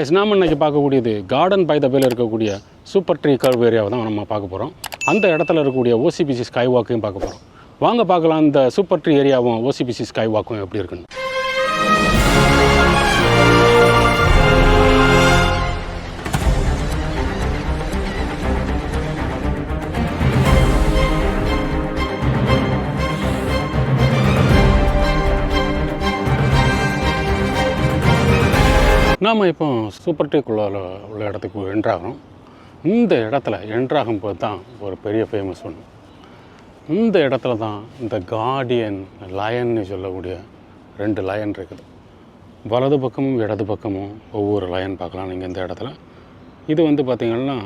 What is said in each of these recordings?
Guys நாம் இன்றைக்கி பார்க்கக்கூடியது கார்டன் பை த பேல இருக்கக்கூடிய சூப்பர் ட்ரீ கர்வ் ஏரியாவை தான் நம்ம பார்க்க போகிறோம். அந்த இடத்துல இருக்கக்கூடிய ஓசிபிசி ஸ்கை வாக்கையும் பார்க்க போகிறோம். வாங்க பார்க்கலாம் இந்த சூப்பர் ட்ரீ ஏரியாவும் ஓசிபிசி ஸ்கை வாக்கும் எப்படி இருக்குன்னு. நாம் இப்போ சூப்பர் ட்ரீக்குள்ள உள்ள இடத்துக்கு என்ட்ராகிறோம். இந்த இடத்துல என்ட்ராகும்போது தான் ஒரு பெரிய ஃபேமஸ் ஒன்று. இந்த இடத்துல தான் இந்த கார்டியன் லயன்னு சொல்லக்கூடிய 2 லயன் இருக்குது. வலது பக்கமும் இடது பக்கமும் ஒவ்வொரு லயன் பார்க்கலாம் நீங்கள் இந்த இடத்துல. இது வந்து பார்த்திங்கன்னா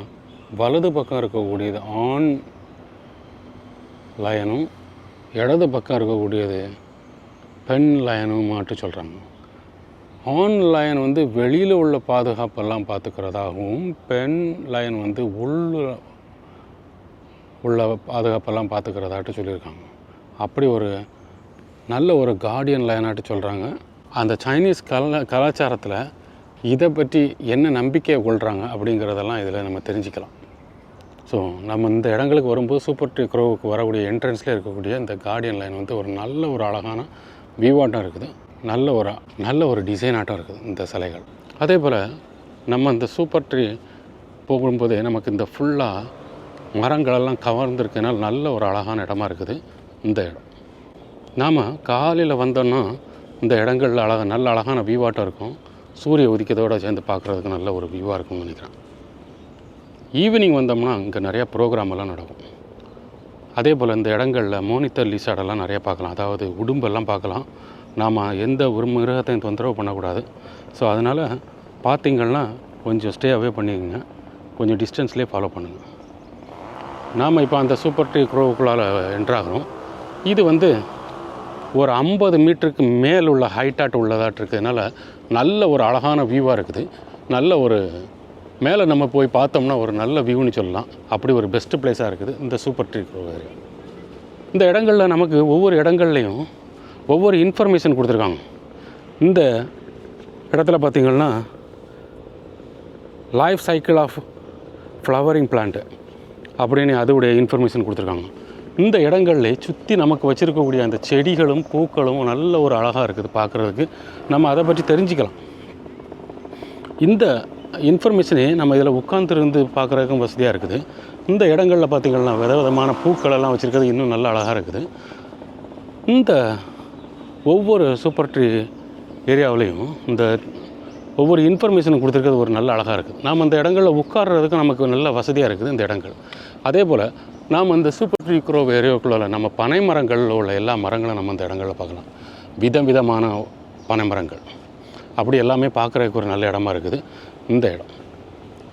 வலது பக்கம் இருக்கக்கூடியது ஆண் லயனும் இடது பக்கம் இருக்கக்கூடியது பெண் லயனும் மாட்டு சொல்கிறாங்க. ஆண் லயன் வந்து வெளியில் உள்ள பாதுகாப்பெல்லாம் பார்த்துக்கிறதாகவும் பெண் லயன் வந்து உள்ள பாதுகாப்பெல்லாம் பார்த்துக்கிறதாட்டு சொல்லியிருக்காங்க. அப்படி ஒரு நல்ல ஒரு கார்டியன் லயனாட்டு சொல்கிறாங்க. அந்த சைனீஸ் கலாச்சாரத்தில் இதை பற்றி என்ன நம்பிக்கையை கொள்கிறாங்க அப்படிங்கிறதெல்லாம் இதில் நம்ம தெரிஞ்சுக்கலாம். ஸோ நம்ம இந்த இடங்களுக்கு வரும்போது சூப்பர் ட்ரீ க்ரோவுக்கு வரக்கூடிய என்ட்ரன்ஸில் இருக்கக்கூடிய இந்த கார்டியன் லைன் வந்து ஒரு நல்ல ஒரு அழகான வியூவாட்டம் இருக்குது. நல்ல ஒரு டிசைனாட்டம் இருக்குது இந்த சிலைகள். அதே போல் நம்ம இந்த சூப்பர் ட்ரீ போகும்போதே நமக்கு இந்த ஃபுல்லாக மரங்களெல்லாம் கவர்ந்துருக்கனால நல்ல ஒரு அழகான இடமா இருக்குது இந்த இடம். நாம் காலையில் வந்தோன்னா இந்த இடங்களில் நல்ல அழகான வியூவாட்டம் இருக்கும். சூரிய உதிக்கத்தோடு சேர்ந்து பார்க்குறதுக்கு நல்ல ஒரு வியூவாக இருக்கும்னு நினைக்கிறேன். ஈவினிங் வந்தோம்னா இங்கே நிறையா ப்ரோக்ராமெல்லாம் நடக்கும். அதே போல் இந்த இடங்களில் மோனிட்டர் லிசார்டெல்லாம் நிறையா பார்க்கலாம். அதாவது உடும்பெல்லாம் பார்க்கலாம். நாம் எந்த ஒரு மிருகத்தையும் தொந்தரவு பண்ணக்கூடாது. ஸோ அதனால் பார்த்திங்கன்னா கொஞ்சம் ஸ்டே அவே பண்ணிக்கோங்க, கொஞ்சம் டிஸ்டன்ஸ்லேயே ஃபாலோ பண்ணுங்கள். நாம் இப்போ அந்த சூப்பர் ட்ரீ க்ரோவுக்குள்ளால் என்ட்ராகிறோம். இது வந்து ஒரு 50 மீட்டருக்கு மேல் உள்ள ஹைட்டாட் உள்ளதாட்டு இருக்கிறதுனால நல்ல ஒரு அழகான வியூவாக இருக்குது. நல்ல ஒரு மேலே நம்ம போய் பார்த்தோம்னா ஒரு நல்ல வியூன்னு சொல்லலாம். அப்படி ஒரு பெஸ்ட்டு ப்ளேஸாக இருக்குது இந்த சூப்பர் ட்ரீ க்ரோவ் ஏரியா. இந்த இடங்களில் நமக்கு ஒவ்வொரு இடங்கள்லையும் ஒவ்வொரு இன்ஃபர்மேஷன் கொடுத்துருக்காங்க. இந்த இடத்துல பார்த்திங்கன்னா life cycle of flowering plant அப்படின்னு அதோடைய இன்ஃபர்மேஷன் கொடுத்துருக்காங்க. இந்த இடங்களில் சுற்றி நமக்கு வச்சுருக்கக்கூடிய அந்த செடிகளும் பூக்களும் நல்ல ஒரு அழகாக இருக்குது பார்க்குறதுக்கு. நம்ம அதை பற்றி தெரிஞ்சுக்கலாம். இந்த இன்ஃபர்மேஷனே நம்ம இதில் உட்காந்துருந்து பார்க்குறதுக்கும் வசதியாக இருக்குது. இந்த இடங்களில் பார்த்திங்கன்னா விதவிதமான பூக்களெல்லாம் வச்சுருக்கிறது இன்னும் நல்ல அழகாக இருக்குது. இந்த ஒவ்வொரு சூப்பர் ட்ரீ ஏரியாவிலையும் இந்த ஒவ்வொரு இன்ஃபர்மேஷனும் கொடுத்துருக்கிறது ஒரு நல்ல அழகாக இருக்குது. நாம் அந்த இடங்களில் உட்கார்றதுக்கு நமக்கு நல்ல வசதியாக இருக்குது இந்த இடங்கள். அதே போல் நாம் அந்த சூப்பர் ட்ரீ க்ரோவ் ஏரியாவுக்குள்ள நம்ம பனை மரங்களில் உள்ள எல்லா மரங்களும் நம்ம அந்த இடங்களில் பார்க்கலாம். விதமான பனை மரங்கள் அப்படி எல்லாமே பார்க்குறதுக்கு ஒரு நல்ல இடமா இருக்குது இந்த இடம்.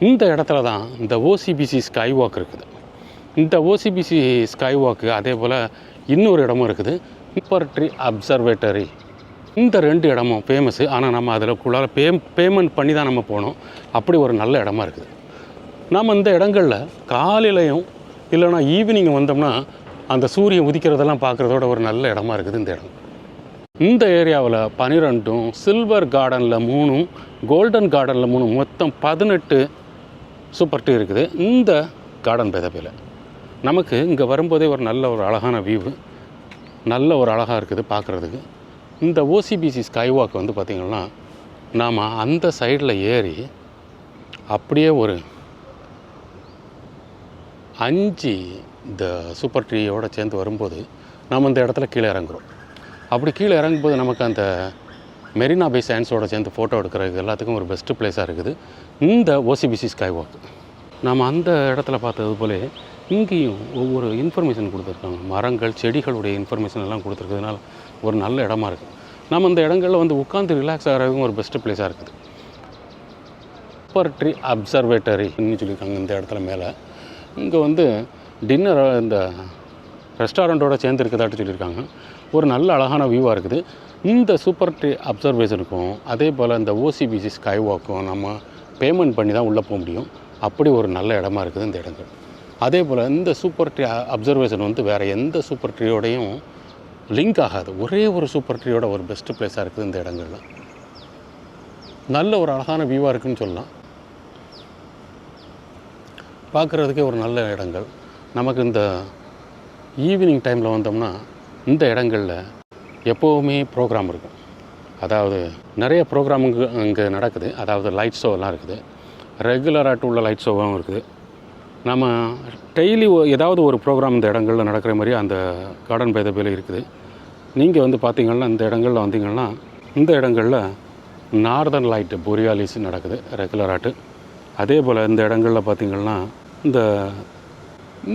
இந்த இடத்துல தான் இந்த ஓசிபிசி ஸ்கை வாக் இருக்குது. இந்த ஓசிபிசி ஸ்கை வாக்கு அதே போல் இன்னொரு இடமும் இருக்குது, சூப்பர் ட்ரீ அப்சர்வேட்டரி. இந்த 2 இடமும் ஃபேமஸ்ஸு. ஆனால் நம்ம அதில் பேமெண்ட் பண்ணி தான் நம்ம போனோம். அப்படி ஒரு நல்ல இடமா இருக்குது. நாம் இந்த இடங்களில் காலையிலையும் இல்லைனா ஈவினிங் வந்தோம்னா அந்த சூரியன் உதிக்கிறதெல்லாம் பார்க்குறதோட ஒரு நல்ல இடமா இருக்குது இந்த இடம். இந்த ஏரியாவில் 12, சில்வர் கார்டனில் 3, கோல்டன் கார்டனில் 3, மொத்தம் 18 சூப்பர் ட்ரீ இருக்குது இந்த கார்டன் பேதப்பையில். நமக்கு இங்கே வரும்போதே ஒரு நல்ல ஒரு அழகான வியூ, நல்ல ஒரு அழகாக இருக்குது பார்க்குறதுக்கு. இந்த ஓசிபிசி ஸ்கை வாக் வந்து பார்த்திங்கன்னா நாம் அந்த சைடில் ஏறி அப்படியே ஒரு 5 இந்த சூப்பர் ட்ரீயோடு சேர்ந்து வரும்போது நாம் இந்த இடத்துல கீழே இறங்குறோம். அப்படி கீழே இறங்கும்போது நமக்கு அந்த மெரினா பே சாண்ட்ஸோடு சேர்ந்து ஃபோட்டோ எடுக்கிறதுக்கு எல்லாத்துக்கும் ஒரு பெஸ்ட்டு ப்ளேஸாக இருக்குது இந்த ஓசிபிசி ஸ்கை வாக். நாம் அந்த இடத்துல பார்த்தது போல இங்கேயும் ஒவ்வொரு இன்ஃபர்மேஷன் கொடுத்துருக்காங்க. மரங்கள் செடிகளுடைய இன்ஃபர்மேஷன் எல்லாம் கொடுத்துருக்கிறதுனால ஒரு நல்ல இடமா இருக்குது. நம்ம அந்த இடங்களில் வந்து உட்காந்து ரிலாக்ஸ் ஆகிறதுக்கும் ஒரு பெஸ்ட்டு ப்ளேஸாக இருக்குது. சூப்பர் ட்ரீ அப்சர்வேட்டரின்னு சொல்லியிருக்காங்க இந்த இடத்துல மேலே. இங்கே வந்து டின்னர் இந்த ரெஸ்டாரண்ட்டோடு சேர்ந்து இருக்கிறதாட்டு சொல்லியிருக்காங்க. ஒரு நல்ல அழகான வியூவாக இருக்குது. இந்த சூப்பர் ட்ரீ அப்சர்வேஷனுக்கும் அதே போல் இந்த ஓசிபிசி ஸ்கை வாக்கும் நம்ம பேமெண்ட் பண்ணி தான் உள்ளே போக முடியும். அப்படி ஒரு நல்ல இடமா இருக்குது இந்த இடங்கள். அதே போல் இந்த சூப்பர் ட்ரீ அப்சர்வேஷன் வந்து வேறு எந்த சூப்பர் ட்ரீயோடையும் லிங்க் ஆகாது. ஒரே ஒரு சூப்பர் ட்ரீயோட ஒரு பெஸ்ட்டு ப்ளேஸாக இருக்குது இந்த இடங்கள்ல. நல்ல ஒரு அழகான வியூவாக இருக்குதுன்னு சொல்லலாம். பார்க்குறதுக்கே ஒரு நல்ல இடங்கள். நமக்கு இந்த ஈவினிங் டைமில் வந்தோம்னா இந்த இடங்களில் எப்போவுமே ப்ரோக்ராம் இருக்கும். அதாவது நிறைய ப்ரோக்ராமுங்க அங்கே நடக்குது. அதாவது லைட் ஷோலாம் இருக்குது. ரெகுலராக உள்ள லைட் ஷோவும் இருக்குது. நம்ம டெய்லி ஏதாவது ஒரு ப்ரோக்ராம் இந்த இடங்களில் நடக்கிற மாதிரி அந்த கார்டன் பை த பேல இருக்குது. நீங்கள் வந்து பார்த்திங்கன்னா இந்த இடங்களில் வந்தீங்கன்னா இந்த இடங்களில் நார்தர்ன் லைட்டு பொரியாலிஸ் நடக்குது ரெகுலராட்டு. அதே போல் இந்த இடங்களில் பார்த்திங்கன்னா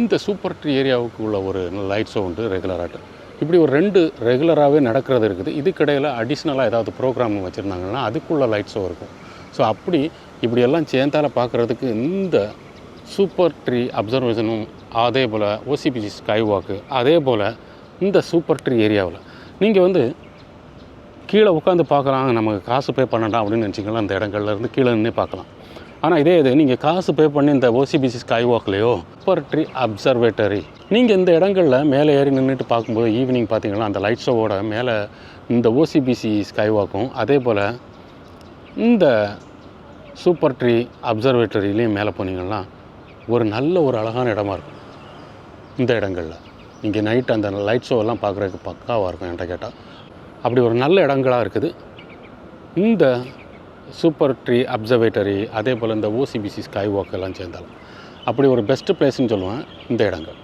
இந்த சூப்பர் ட்ரீ ஏரியாவுக்கு உள்ள ஒரு லைட் ஷோ உண்டு ரெகுலராட்டு. இப்படி ஒரு 2 ரெகுலராகவே நடக்கிறது இருக்குது. இதுக்கிடையில் அடிஷ்னலாக ஏதாவது ப்ரோக்ராம் வச்சுருந்தாங்கன்னா அதுக்குள்ள லைட் ஷோ இருக்கும். ஸோ அப்படி இப்படியெல்லாம் சேர்ந்தால பார்க்குறதுக்கு இந்த சூப்பர் ட்ரீ அப்சர்வேஷனும் அதே போல் ஓசிபிசி ஸ்கை வாக்கு அதே போல் இந்த சூப்பர் ட்ரீ ஏரியாவில் நீங்கள் வந்து கீழே உட்காந்து பார்க்கலாம். நமக்கு காசு பே பண்ணலாம் அப்படின்னு நினச்சிக்கலாம். அந்த இடங்கள்லேருந்து கீழே நின்று பார்க்கலாம். ஆனால் இதே இது நீங்கள் காசு பே பண்ணி இந்த ஓசிபிசி ஸ்கை வாக்லேயோ சூப்பர் ட்ரீ அப்சர்வேட்டரி நீங்கள் இந்த இடங்களில் மேலே ஏறி நின்றுட்டு பார்க்கும்போது ஈவினிங் பார்த்தீங்கன்னா அந்த லைட் ஷோவோட மேலே இந்த ஓசிபிசி ஸ்கை வாக்கும் அதே போல் இந்த சூப்பர் ட்ரீ அப்சர்வேட்டரிலையும் மேலே போனீங்கன்னா ஒரு நல்ல ஒரு அழகான இடமா இருக்கும். இந்த இடங்களில் இங்கே நைட் அந்த லைட் ஷோவெல்லாம் பார்க்குறதுக்கு பக்காவாக இருக்கும் என்கிட்ட கேட்டால். அப்படி ஒரு நல்ல இடங்களாக இருக்குது இந்த சூப்பர் ட்ரீ அப்சர்வேட்டரி அதே போல் இந்த ஓசிபிசி ஸ்கை வாக் எல்லாம் சேர்ந்தாலும். அப்படி ஒரு பெஸ்ட்டு பிளேஸ்ன்னு சொல்லுவேன் இந்த இடங்கள்.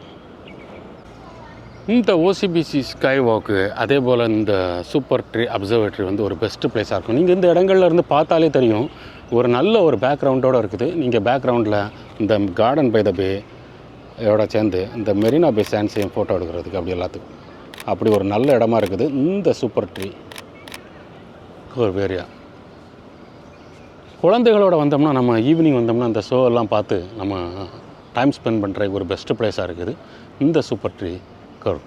இந்த ஓசிபிசி ஸ்கை வாக்கு அதே போல் இந்த சூப்பர் ட்ரீ அப்சர்வேட்டரி வந்து ஒரு பெஸ்ட்டு பிளேஸாக இருக்கும். நீங்கள் இந்த இடங்கள்ல இருந்து பார்த்தாலே தெரியும் ஒரு நல்ல ஒரு பேக்ரவுண்டோடு இருக்குது. நீங்கள் பேக்ரவுண்டில் இந்த கார்டன் பை த பே இதோட சேர்ந்து இந்த மெரினா பே சாண்ட்ஸையும் ஃபோட்டோ எடுக்கிறதுக்கு அப்படி எல்லாத்துக்கும் அப்படி ஒரு நல்ல இடமா இருக்குது இந்த சூப்பர் ட்ரீ ஒரு ஏரியா. குழந்தைகளோட வந்தோம்னா நம்ம ஈவினிங் வந்தோம்னா இந்த ஷோ எல்லாம் பார்த்து நம்ம டைம் ஸ்பெண்ட் பண்ணுற ஒரு பெஸ்ட்டு பிளேஸாக இருக்குது இந்த சூப்பர் ட்ரீ கர்வ்.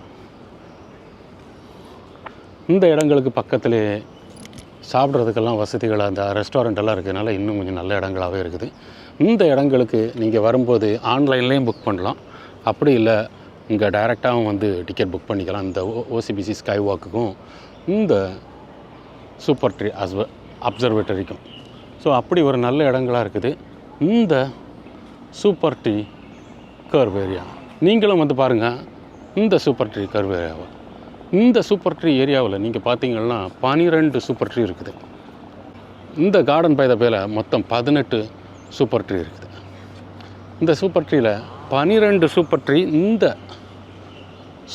இந்த இடங்களுக்கு பக்கத்திலே சாப்பிட்றதுக்கெல்லாம் வசதிகள் அந்த ரெஸ்டாரண்ட் எல்லாம் இருக்கிறதுனால இன்னும் கொஞ்சம் நல்ல இடங்களாகவே இருக்குது. இந்த இடங்களுக்கு நீங்கள் வரும்போது ஆன்லைன்லேயும் புக் பண்ணலாம். அப்படி இல்லை இங்கே டைரெக்டாகவும் வந்து டிக்கெட் புக் பண்ணிக்கலாம். இந்த ஓசிபிசி ஸ்கை வாக்குக்கும் இந்த சூப்பர் ட்ரீ அப்சர்வேட்டரிக்கும். ஸோ அப்படி ஒரு நல்ல இடங்களாக இருக்குது இந்த சூப்பர் ட்ரீ கர்வ் ஏரியா. நீங்களும் வந்து பாருங்கள் இந்த சூப்பர் ட்ரீ கர்வ் ஏரியாவை. இந்த சூப்பர் ட்ரீ ஏரியாவில் நீங்கள் பார்த்தீங்கன்னா 12 சூப்பர் ட்ரீ இருக்குது. இந்த கார்டன் பை த பேல மொத்தம் 18 சூப்பர் ட்ரீ இருக்குது. இந்த சூப்பர் ட்ரீயில் 12 சூப்பர் ட்ரீ இந்த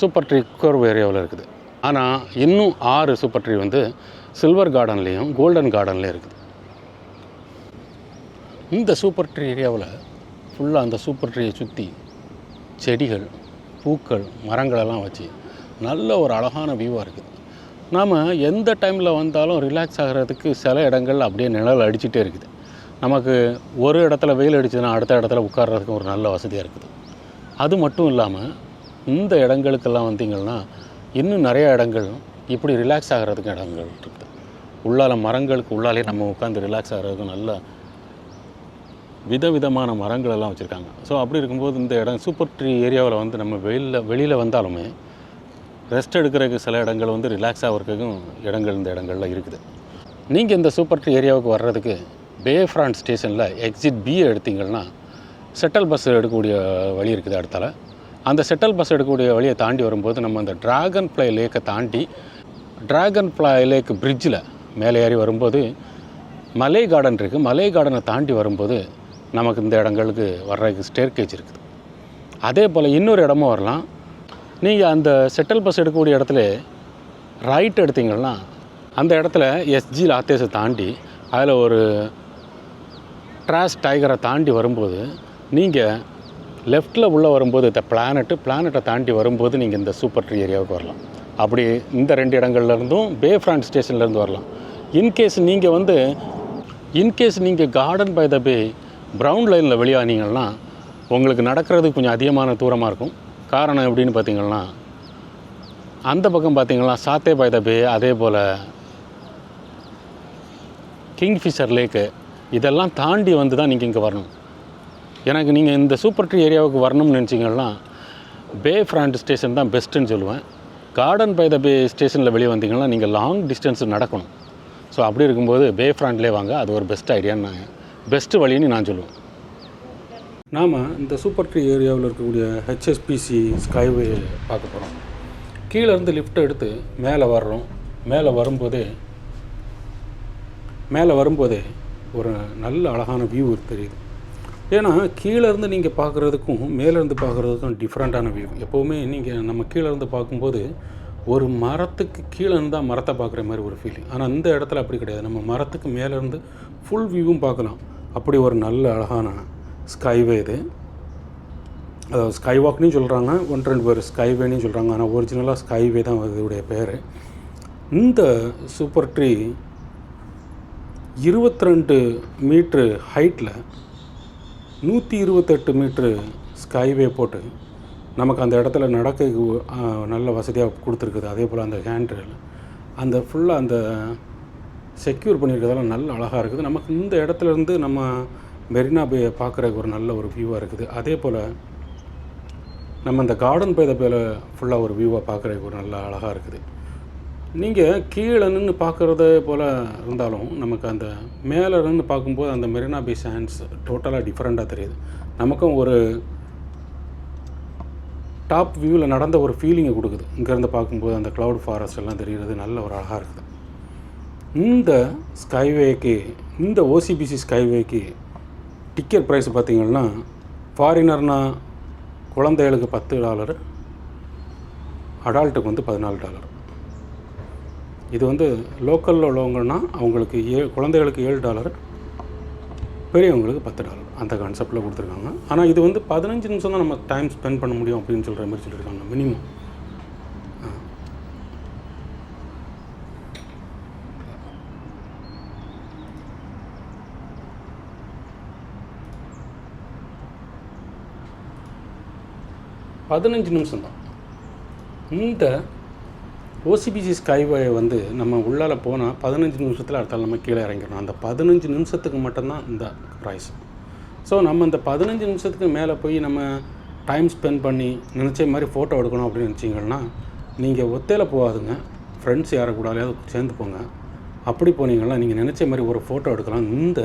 சூப்பர் ட்ரீ கர்வ் ஏரியாவில் இருக்குது. ஆனால் இன்னும் 6 சூப்பர் ட்ரீ வந்து சில்வர் கார்டன்லேயும் கோல்டன் கார்டன்லேயும் இருக்குது. இந்த சூப்பர் ட்ரீ ஏரியாவில் ஃபுல்லாக அந்த சூப்பர் ட்ரீயை சுற்றி செடிகள் பூக்கள் மரங்களெல்லாம் வச்சு நல்ல ஒரு அழகான வியூவாக இருக்குது. நாம் எந்த டைமில் வந்தாலும் ரிலாக்ஸ் ஆகிறதுக்கு சில இடங்கள் அப்படியே நிழல் அடிச்சுட்டே இருக்குது. நமக்கு ஒரு இடத்துல வெயில் அடிச்சதுன்னா அடுத்த இடத்துல உட்கார்றதுக்கு ஒரு நல்ல வசதியாக இருக்குது. அது மட்டும் இல்லாமல் இந்த இடங்களுக்கெல்லாம் வந்தீங்கன்னா இன்னும் நிறையா இடங்கள் இப்படி ரிலாக்ஸ் ஆகிறதுக்கு இடங்கள் இருக்குது. உள்ளால மரங்களுக்கு உள்ளாலே நம்ம உட்காந்து ரிலாக்ஸ் ஆகிறதுக்கு நல்ல விதவிதமான மரங்களெல்லாம் வச்சுருக்காங்க. ஸோ அப்படி இருக்கும்போது இந்த இடம் சூப்பர் ட்ரீ ஏரியாவில் வந்து நம்ம வெளியில் வந்தாலுமே ரெஸ்ட் எடுக்கிறதுக்கு சில இடங்கள் வந்து ரிலாக்ஸ் ஆகிறதுக்கும் இடங்கள் இந்த இடங்கள்லாம் இருக்குது. நீங்கள் இந்த சூப்பர் ட்ரீ ஏரியாவுக்கு வர்றதுக்கு பே ஃப்ரண்ட் ஸ்டேஷனில் எக்ஸிட் பி எடுத்தீங்கன்னா ஷட்டல் பஸ் எடுக்கக்கூடிய வழி இருக்குது. அடுத்தால அந்த ஷட்டல் பஸ் எடுக்கக்கூடிய வழியை தாண்டி வரும்போது நம்ம அந்த ட்ராகன் ஃப்ளை லேக்கை தாண்டி ட்ராகன் ஃப்ளை லேக் பிரிட்ஜில் மேலே ஏறி வரும்போது மலை கார்டன் இருக்குது. மலை கார்டனை தாண்டி வரும்போது நமக்கு இந்த இடங்களுக்கு வர்றதுக்கு ஸ்டேர்கேஜ் இருக்குது. அதே போல் இன்னொரு இடமும் வரலாம். நீங்கள் அந்த ஷட்டல் பஸ் எடுக்கக்கூடிய இடத்துல ரைட் எடுத்தீங்கன்னா அந்த இடத்துல எஸ்ஜி லாத்தேஸை தாண்டி அதில் ஒரு ட்ராஷ் டைகரை தாண்டி வரும்போது நீங்கள் லெஃப்ட்டில் உள்ளே வரும்போது இந்த பிளானட்டை தாண்டி வரும்போது நீங்கள் இந்த சூப்பர் ட்ரீ ஏரியாவுக்கு வரலாம். அப்படி இந்த 2 இடங்கள்லேருந்தும் பே ஃப்ரண்ட் ஸ்டேஷன்லேருந்து வரலாம். இன்கேஸ் நீங்கள் garden by the bay brown லைனில் வெளியானீங்கன்னா உங்களுக்கு நடக்கிறதுக்கு கொஞ்சம் அதிகமான தூரமாக இருக்கும். காரணம் எப்படின்னு பார்த்தீங்கன்னா அந்த பக்கம் பார்த்தீங்கன்னா சாத்தே பை த பே அதே போல் கிங்ஃபிஷர் லேக்கு இதெல்லாம் தாண்டி வந்து தான் நீங்கள் இங்கே வரணும். எனக்கு நீங்கள் இந்த சூப்பர் ட்ரீ ஏரியாவுக்கு வரணும்னு நினச்சிங்கன்னா பே ஃப்ரண்ட் ஸ்டேஷன் தான் பெஸ்ட்டுன்னு சொல்லுவேன். கார்டன் பை த பே ஸ்டேஷனில் வெளியே வந்தீங்கன்னா நீங்கள் லாங் டிஸ்டன்ஸ் நடக்கணும். ஸோ அப்படி இருக்கும்போது பே ஃப்ரண்ட்லேயே வாங்க, அது ஒரு பெஸ்ட் ஐடியான்னு பெஸ்ட்டு வழின்னு நான் சொல்லுவேன். நாம் இந்த சூப்பர் ட்ரீ ஏரியாவில் இருக்கக்கூடிய ஹெச்எஸ்பிசி ஸ்கைவே பார்க்க போகிறோம். கீழேருந்து லிஃப்ட் எடுத்து மேலே வர்றோம். மேலே வரும்போதே ஒரு நல்ல அழகான வியூ தெரியுது. ஏன்னா கீழேருந்து நீங்கள் பார்க்குறதுக்கும் மேலேருந்து பார்க்குறதுக்கும் டிஃப்ரெண்ட்டான வியூ. எப்போவுமே நீங்கள் நம்ம கீழேருந்து பார்க்கும்போது ஒரு மரத்துக்கு கீழே இருந்தால் மரத்தை பார்க்குற மாதிரி ஒரு ஃபீலிங். ஆனால் இந்த இடத்துல அப்படி கிடையாது. நம்ம மரத்துக்கு மேலேருந்து ஃபுல் வியூவும் பார்க்கலாம். அப்படி ஒரு நல்ல அழகான ஸ்கைவே இது. அதாவது ஸ்கை வாக்னு சொல்கிறாங்க, 1-2 பேர் ஸ்கைவேன்னு சொல்கிறாங்க. ஆனால் ஒரிஜினலாக ஸ்கைவே தான் இதோடைய பேர். இந்த சூப்பர் ட்ரீ 22 மீட்ரு ஹைட்டில் 128 மீட்ரு ஸ்கைவே போட்டு நமக்கு அந்த இடத்துல நடக்க நல்ல வசதியாக கொடுத்துருக்குது. அதே போல் அந்த ஹேண்ட்ரெயில் அந்த ஃபுல்லாக அந்த செக்யூர் பண்ணியிருக்கிறதெல்லாம் நல்ல அழகாக இருக்குது. நமக்கு இந்த இடத்துலேருந்து நம்ம மெரினா பேயை பார்க்குறதுக்கு ஒரு நல்ல ஒரு வியூவாக இருக்குது. அதே போல் நம்ம இந்த கார்டன் பை த பேல ஃபுல்லாக ஒரு வியூவாக பார்க்குறதுக்கு ஒரு நல்ல அழகாக இருக்குது. நீங்கள் கீழே நின்று பார்க்குறத போல் இருந்தாலும் நமக்கு அந்த மேலே நின்று பார்க்கும்போது அந்த மெரினா பே சாண்ட்ஸ் டோட்டலாக டிஃப்ரெண்ட்டாக தெரியுது. நமக்கும் ஒரு டாப் வியூவில் நடந்த ஒரு ஃபீலிங்கை கொடுக்குது. இங்கேருந்து பார்க்கும்போது அந்த க்ளவுட் ஃபாரஸ்ட் எல்லாம் தெரிகிறது, நல்ல ஒரு அழகாக இருக்குது. இந்த ஸ்கைவேக்கு, இந்த ஓசிபிசி ஸ்கைவேக்கு டிக்கெட் ப்ரைஸ் பார்த்திங்கன்னா ஃபாரினர்னால் குழந்தைகளுக்கு $10, அடால்ட்டுக்கு வந்து $14. இது வந்து லோக்கலில் உள்ளவங்கன்னா அவங்களுக்கு குழந்தைகளுக்கு $7, பெரியவங்களுக்கு $10 அந்த கான்செப்டில் கொடுத்துருக்காங்க. ஆனால் இது வந்து 15 நிமிஷம் தான் நம்ம டைம் ஸ்பெண்ட் பண்ண முடியும் அப்படின்னு சொல்கிற மாதிரி சொல்லியிருக்காங்க மினிமம். நிமிஷம்தான். இந்த ஓசிபிசி ஸ்கைவே வந்து நம்ம உள்ளால் போனால் 15 நிமிஷத்தில் அடுத்தால் நம்ம கீழே இறங்கிடணும். அந்த 15 நிமிஷத்துக்கு மட்டும்தான் இந்த ப்ரைஸ். ஸோ நம்ம இந்த 15 நிமிஷத்துக்கு மேலே போய் நம்ம டைம் ஸ்பெண்ட் பண்ணி நினச்ச மாதிரி ஃபோட்டோ எடுக்கணும் அப்படின்னு நினச்சிங்கன்னா நீங்கள் ஒத்தையில் போகாதுங்க, ஃப்ரெண்ட்ஸ் யாரை கூடாலையாவது சேர்ந்து போங்க. அப்படி போனீங்கன்னா நீங்கள் நினச்ச மாதிரி ஒரு ஃபோட்டோ எடுக்கலாம் இந்த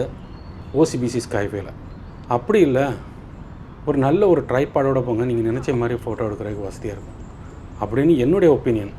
ஓசிபிசி ஸ்கைவேல. அப்படி இல்லை, ஒரு நல்ல ஒரு ட்ரைபாடோடு போங்க, நீங்கள் நினச்ச மாதிரி ஃபோட்டோ எடுக்கிறதுக்கு வசதியாக இருக்கும் அப்படின்னு என்னுடைய ஒப்பீனியன்.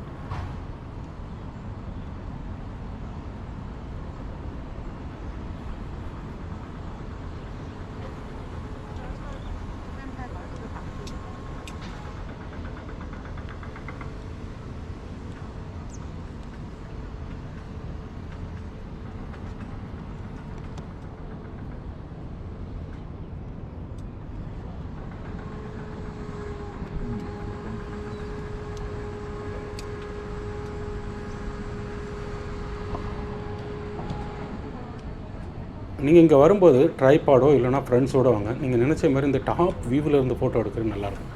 நீங்கள் இங்கே வரும்போது ட்ரைபாடோ இல்லைனா ஃப்ரெண்ட்ஸோடு வாங்க. நீங்கள் நினச்ச மாதிரி இந்த டாப் வியூவில் இருந்து ஃபோட்டோ எடுக்கிறது நல்லாயிருக்கும்.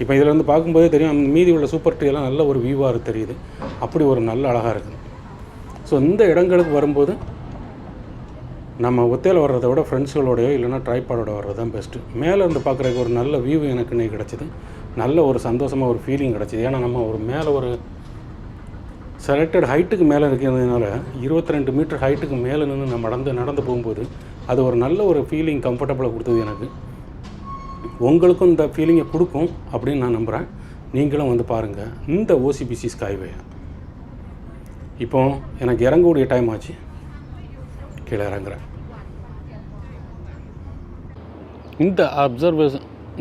இப்போ இதில் வந்து பார்க்கும்போதே தெரியும், அந்த மீதி உள்ள சூப்பர் ட்ரீலாம் நல்ல ஒரு வியூவாக தெரியுது. அப்படி ஒரு நல்ல அழகாக இருக்குது. ஸோ இந்த இடங்களுக்கு வரும்போது நம்ம ஒத்தையில் வர்றதை விட ஃப்ரெண்ட்ஸுகளோடையோ இல்லைனா ட்ரைபாடோட வர்றது தான் பெஸ்ட்டு. மேலே இருந்து பார்க்குறதுக்கு ஒரு நல்ல வியூ எனக்கு இன்னைக்கு கிடச்சிது. நல்ல ஒரு சந்தோஷமாக ஒரு ஃபீலிங் கிடச்சிது. ஏன்னா நம்ம ஒரு மேலே ஒரு செலக்டட் ஹைட்டுக்கு மேலே இருக்கிறதுனால 22 மீட்டர் ஹைட்டுக்கு மேலே நின்று நம்ம நடந்து போகும்போது அது ஒரு நல்ல ஒரு ஃபீலிங், கம்ஃபர்டபுளாக கொடுத்தது எனக்கு. உங்களுக்கும் இந்த ஃபீலிங்கை கொடுக்கும் அப்படின்னு நான் நம்புகிறேன். நீங்களும் வந்து பாருங்கள் இந்த ஓசிபிசி ஸ்கைவே. இப்போ எனக்கு இறங்கக்கூடிய டைம் ஆச்சு, கீழே இறங்குறேன்.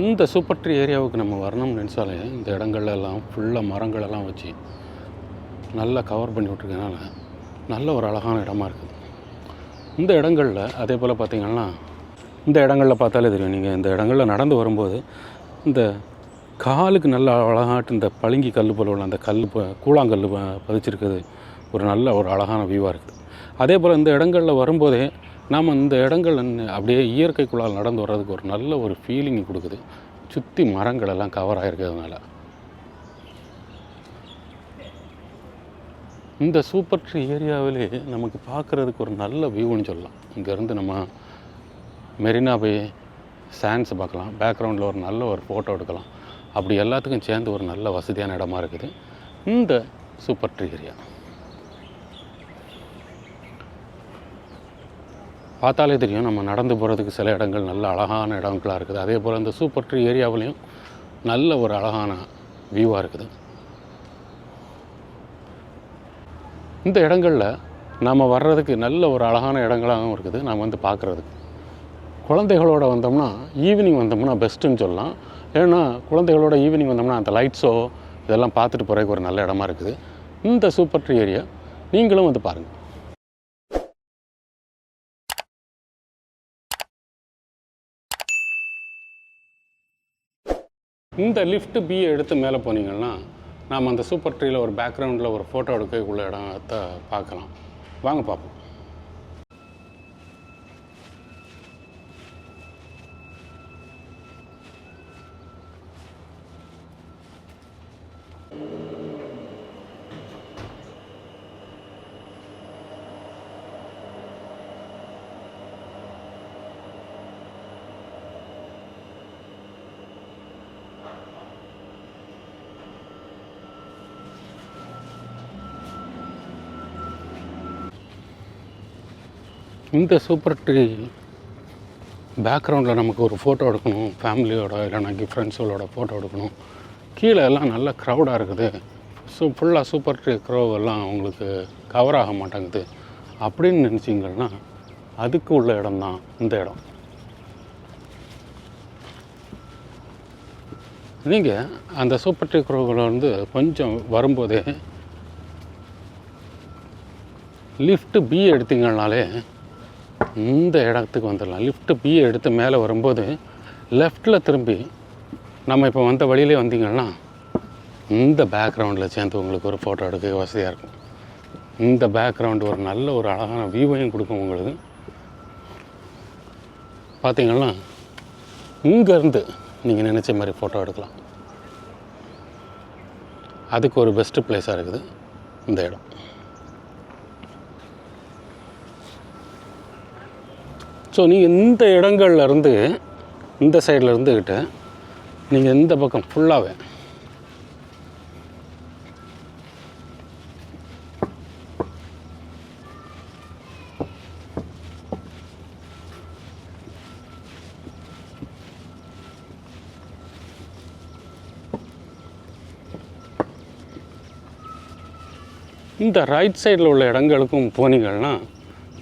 இந்த சூப்பர் ட்ரீ ஏரியாவுக்கு நம்ம வரணும்னு நினச்சாலே இந்த இடங்கள்லாம் ஃபுல்லாக மரங்களெல்லாம் வச்சு நல்லா கவர் பண்ணி விட்ருக்கனால நல்ல ஒரு அழகான இடமா இருக்குது. இந்த இடங்களில் அதே போல் பார்த்திங்கன்னா இந்த இடங்களில் பார்த்தாலே தெரியும். நீங்கள் இந்த இடங்களில் நடந்து வரும்போது இந்த காலுக்கு நல்ல அழகாட்டு இந்த பளிங்கி கல் போல் உள்ள அந்த கூழாங்கல் பதிச்சிருக்குது ஒரு நல்ல ஒரு அழகான வியூவாக இருக்குது. அதே போல் இந்த இடங்களில் வரும்போதே நாம் இந்த இடங்கள் அப்படியே இயற்கைக்குள்ளால் நடந்து வர்றதுக்கு ஒரு நல்ல ஒரு ஃபீலிங் கொடுக்குது. சுற்றி மரங்கள் எல்லாம் கவர் ஆகிருக்கிறதுனால இந்த சூப்பர் ட்ரீ ஏரியாவிலே நமக்கு பார்க்குறதுக்கு ஒரு நல்ல வியூன்னு சொல்லலாம். இங்கேருந்து நம்ம மெரினா பே சாண்ட்ஸ் பார்க்கலாம், பேக்ரவுண்டில் ஒரு நல்ல ஒரு ஃபோட்டோ எடுக்கலாம். அப்படி எல்லாத்துக்கும் சேர்ந்து ஒரு நல்ல வசதியான இடமா இருக்குது இந்த சூப்பர் ட்ரீ ஏரியா. பார்த்தாலே தெரியும் நம்ம நடந்து போகிறதுக்கு சில இடங்கள் நல்ல அழகான இடங்களாக இருக்குது. அதே போல் இந்த சூப்பர் ட்ரீ ஏரியாவிலையும் நல்ல ஒரு அழகான வியூவாக இருக்குது. இந்த இடங்களில் நாம் வர்றதுக்கு நல்ல ஒரு அழகான இடங்களாகவும் இருக்குது நாம் வந்து பார்க்குறதுக்கு. குழந்தைகளோடு வந்தோம்னா ஈவினிங் வந்தோம்னா பெஸ்ட்டுன்னு சொல்லலாம். ஏன்னா குழந்தைகளோட ஈவினிங் வந்தோம்னா அந்த லைட் ஷோ இதெல்லாம் பார்த்துட்டு போகிறதுக்கு ஒரு நல்ல இடமா இருக்குது இந்த சூப்பர் ட்ரீ ஏரியா. நீங்களும் வந்து பாருங்கள். இந்த லிஃப்ட் பியை எடுத்து மேலே போனீங்கன்னா நாம் அந்த சூப்பர் ட்ரீயில் ஒரு பேக்ரவுண்டில் ஒரு ஃபோட்டோ எடுக்கக்குள்ள இடத்தை பார்க்கலாம். வாங்க பார்ப்போம். இந்த சூப்பர் ட்ரீ பேக்ரவுண்டில் நமக்கு ஒரு ஃபோட்டோ எடுக்கணும், ஃபேமிலியோட இல்லைனாக்கி ஃப்ரெண்ட்ஸுகளோட ஃபோட்டோ எடுக்கணும். கீழே எல்லாம் நல்ல க்ரௌடாக இருக்குது. ஃபுல்லாக சூப்பர் ட்ரீ எல்லாம் உங்களுக்கு கவர் ஆக மாட்டேங்குது அப்படின்னு நினச்சிங்கன்னா அதுக்கு உள்ள இடம்தான் இந்த இடம். நீங்கள் அந்த சூப்பர் ட்ரீ வந்து கொஞ்சம் வரும்போதே லிஃப்ட்டு பி எடுத்தீங்கன்னாலே இந்த இடத்துக்கு வந்துடலாம். லிஃப்ட்டு பியை எடுத்து மேலே வரும்போது லெஃப்டில் திரும்பி நம்ம இப்போ வந்த வழியிலே வந்தீங்கன்னா இந்த பேக்ரவுண்டில் சேர்ந்து உங்களுக்கு ஒரு ஃபோட்டோ எடுக்க வசதியாக இருக்கும். இந்த பேக்ரவுண்டு ஒரு நல்ல ஒரு அழகான வியூவையும் கொடுக்கும் உங்களுக்கு. பார்த்தீங்கன்னா இங்கேருந்து நீங்கள் நினச்ச மாதிரி ஃபோட்டோ எடுக்கலாம். அதுக்கு ஒரு பெஸ்ட்டு பிளேஸாக இருக்குது இந்த இடம். ஸோ நீங்கள் இந்த இடங்கள்லேருந்து இந்த சைடில் இருந்துக்கிட்டு நீங்கள் இந்த பக்கம் ஃபுல்லாகவே இந்த ரைட் சைடில் உள்ள இடங்களுக்கும் போனீங்கன்னா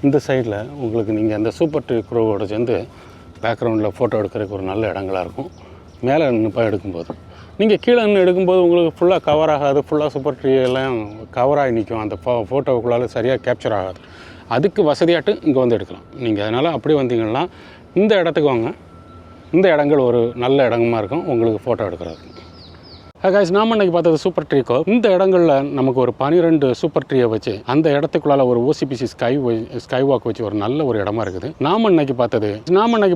இந்த சைடில் உங்களுக்கு நீங்கள் அந்த சூப்பர் ட்ரீ க்ரோவோட சேர்ந்து பேக்ரவுண்டில் ஃபோட்டோ எடுக்கிறதுக்கு ஒரு நல்ல இடங்களாக இருக்கும். மேலே நின்று எடுக்கும்போது நீங்கள் கீழே நின்று எடுக்கும்போது உங்களுக்கு ஃபுல்லாக கவர் ஆகாது. ஃபுல்லாக சூப்பர் ட்ரீ எல்லாம் கவராகி நிற்கும். அந்த ஃபோட்டோவுக்குள்ளால் சரியாக கேப்சர் ஆகாது. அதுக்கு வசதியாட்டு இங்கே வந்து எடுக்கலாம் நீங்கள். அதனால் அப்படி வந்தீங்கன்னா இந்த இடத்துக்கு வாங்க. இந்த இடங்கள் ஒரு நல்ல இடமா இருக்கும் உங்களுக்கு ஃபோட்டோ எடுக்கிறதுக்கு. கைஸ், நாம் இன்றைக்கி பார்த்தது சூப்பர் ட்ரீக்கோ. இந்த இடங்களில் நமக்கு ஒரு 12 சூப்பர் ட்ரீயை வச்சு அந்த இடத்துக்குள்ளால ஒரு ஓசிபிசி ஸ்கை வாக் வச்சு ஒரு நல்ல ஒரு இடமா இருக்குது. நாம் இன்னைக்கு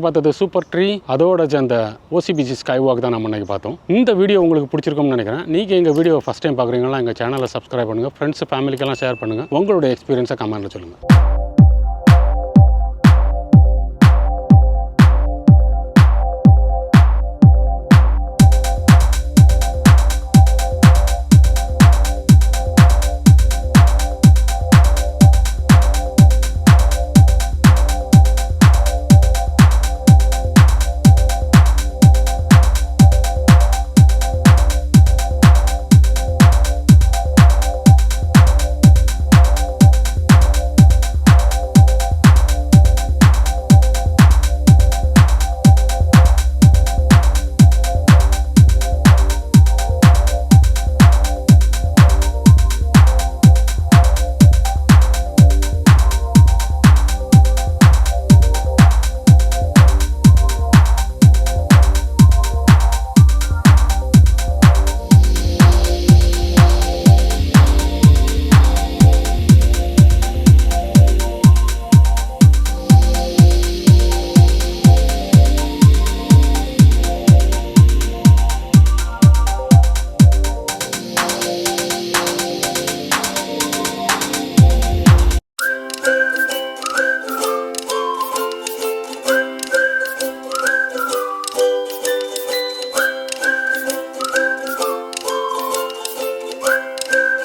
பார்த்தது சூப்பர் ட்ரீ, அதோட சேர்ந்த ஓசிபிசி ஸ்கை வாக் தான் நம்ம இன்னைக்கு பார்த்தோம். இந்த வீடியோ உங்களுக்கு பிடிச்சிருக்கும்னு நினைக்கிறேன். நீங்கள் எங்கள் வீடியோ ஃபஸ்ட் டைம் பார்க்குறீங்களா, எங்கள் சேனலை சப்ஸ்கிரைப் பண்ணுங்கள், ஃப்ரெண்ட்ஸ் ஃபேமிலிக்கெல்லாம் ஷேர் பண்ணுங்கள், உங்களுடைய எக்ஸ்பீரியன்ஸை கமெண்ட்டில் சொல்லுங்கள்.